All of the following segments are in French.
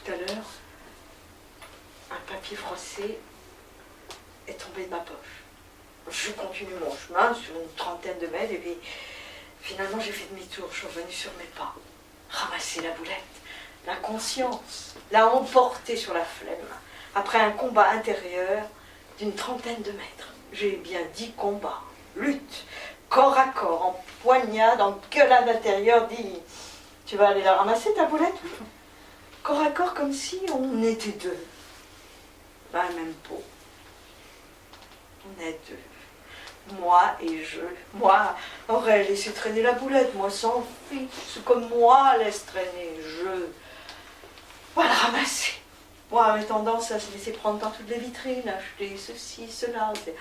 tout à l'heure, un papier froissé est tombé de ma poche. Je continue mon chemin sur une trentaine de mètres et puis finalement j'ai fait demi-tour, je suis revenue sur mes pas. Ramasser la boulette, la conscience l'a emportée sur la flemme après un combat intérieur d'une trentaine de mètres. J'ai bien dit combat, lutte, corps à corps, en poignade, en gueulade intérieure, dit « Tu vas aller la ramasser ta boulette ?» Corps à corps comme si on était deux. Dans la même peau. On est deux. Moi et je. Moi aurais laissé traîner la boulette, moi sans fixe, comme moi laisse traîner. Je. Voilà, ramasser. Moi, j'ai tendance à se laisser prendre par toutes les vitrines, acheter ceci, cela. C'est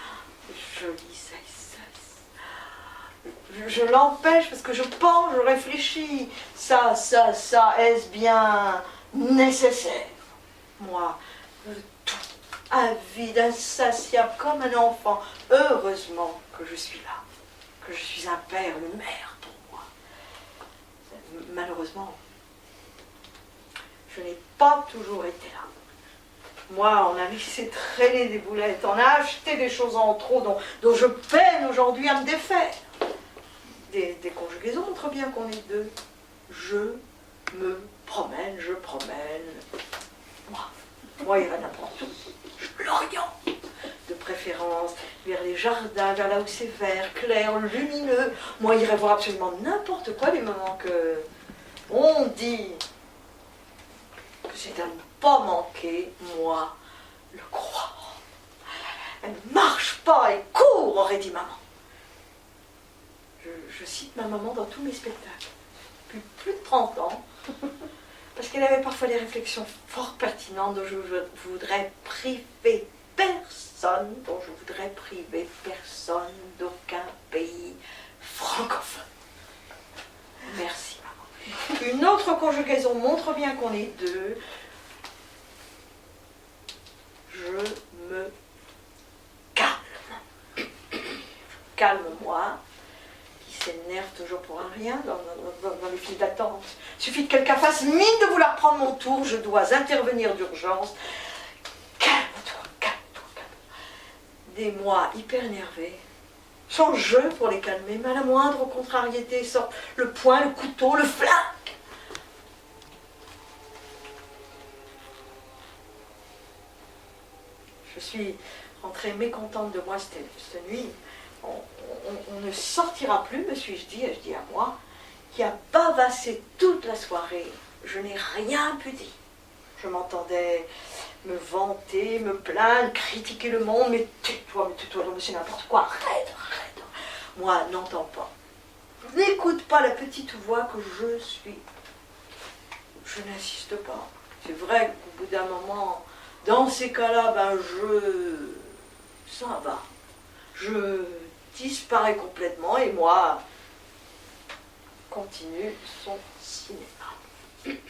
joli, ça et ça. Je l'empêche parce que je pense, je réfléchis. Ça, est-ce bien nécessaire? Moi, tout, avide, insatiable, comme un enfant. Heureusement que je suis là, que je suis un père, une mère pour moi. Malheureusement, je n'ai pas toujours été là. Moi, on a laissé traîner des boulettes, on a acheté des choses en trop dont je peine aujourd'hui à me défaire. Des conjugaisons montrent bien qu'on est deux. Je me promène, je promène. Moi, il va n'importe où. Je l'oriente, de préférence, vers les jardins, vers là où c'est vert, clair, lumineux. Moi, il irait voir absolument n'importe quoi les moments que on dit que c'est à ne pas manquer, moi, le crois. Elle ne marche pas, elle court, aurait dit maman. Je cite ma maman dans tous mes spectacles, depuis plus de 30 ans, parce qu'elle avait parfois des réflexions fort pertinentes dont je voudrais priver personne, d'aucun pays francophone. Merci, maman. Une autre conjugaison montre bien qu'on est deux. Je me calme. Calme-moi. S'énerve toujours pour un rien dans les files d'attente. Il suffit que quelqu'un fasse mine de vouloir prendre mon tour, je dois intervenir d'urgence. Calme-toi, calme-toi, calme-toi. Des mois hyper énervés, sans jeu pour les calmer, mais à la moindre contrariété sortent le poing, le couteau, le flingue. Je suis rentrée mécontente de moi cette nuit. On ne sortira plus, me suis-je dit, ai-je dit à moi, qui a bavassé toute la soirée. Je n'ai rien pu dire. Je m'entendais me vanter, me plaindre, critiquer le monde, mais tais-toi, non, mais c'est n'importe quoi, arrête. Moi, n'entends pas. N'écoute pas la petite voix que je suis. Je n'insiste pas. C'est vrai qu'au bout d'un moment, dans ces cas-là, ça va. Je disparaît complètement et moi continue son cinéma. C'est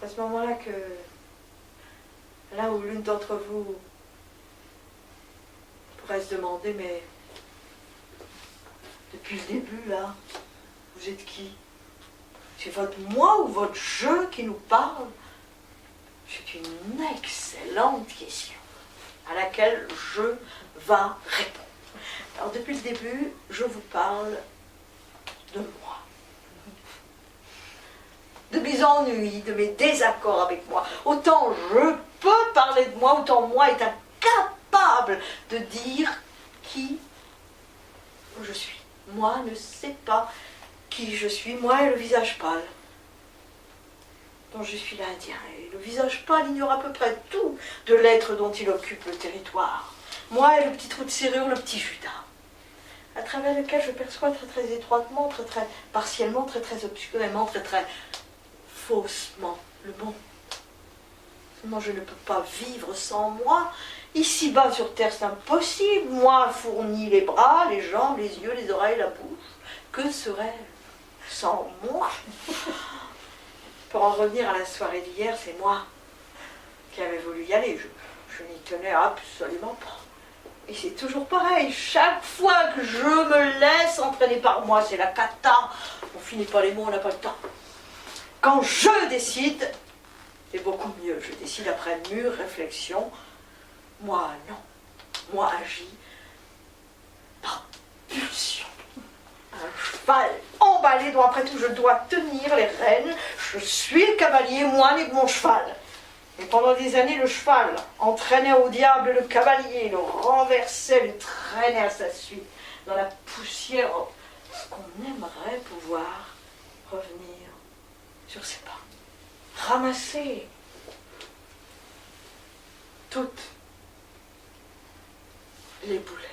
à ce moment-là que, là où l'une d'entre vous pourrait se demander, mais depuis le début, là, vous êtes qui? C'est votre moi ou votre je qui nous parle? C'est une excellente question à laquelle je vais répondre. Alors depuis le début, je vous parle de moi. De mes ennuis, de mes désaccords avec moi. Autant je peux parler de moi, autant moi est incapable de dire qui je suis. Moi ne sais pas qui je suis. Moi et le visage pâle. Dont je suis l'Indien. Et le visage pâle ignore à peu près tout de l'être dont il occupe le territoire. Moi et le petit trou de serrure, le petit Judas, à travers lequel je perçois très très étroitement, très très partiellement, très très obscurément, très très faussement le monde. Moi je ne peux pas vivre sans moi. Ici-bas sur terre c'est impossible. Moi fournis les bras, les jambes, les yeux, les oreilles, la bouche. Que serait-je sans moi? Pour en revenir à la soirée d'hier, c'est moi qui avais voulu y aller. Je n'y tenais absolument pas. Et c'est toujours pareil, chaque fois que je me laisse entraîner par moi, c'est la cata. On finit pas les mots, on n'a pas le temps. Quand je décide, C'est beaucoup mieux. Je décide après mûre réflexion. Moi, non. Moi, agis par pulsion. Un cheval emballé, dont après tout je dois tenir les rênes. Je suis le cavalier, moi, n'est que mon cheval. Et pendant des années, le cheval entraînait au diable le cavalier, le renversait, le traînait à sa suite dans la poussière qu'on aimerait pouvoir revenir sur ses pas. Ramasser toutes les boulettes.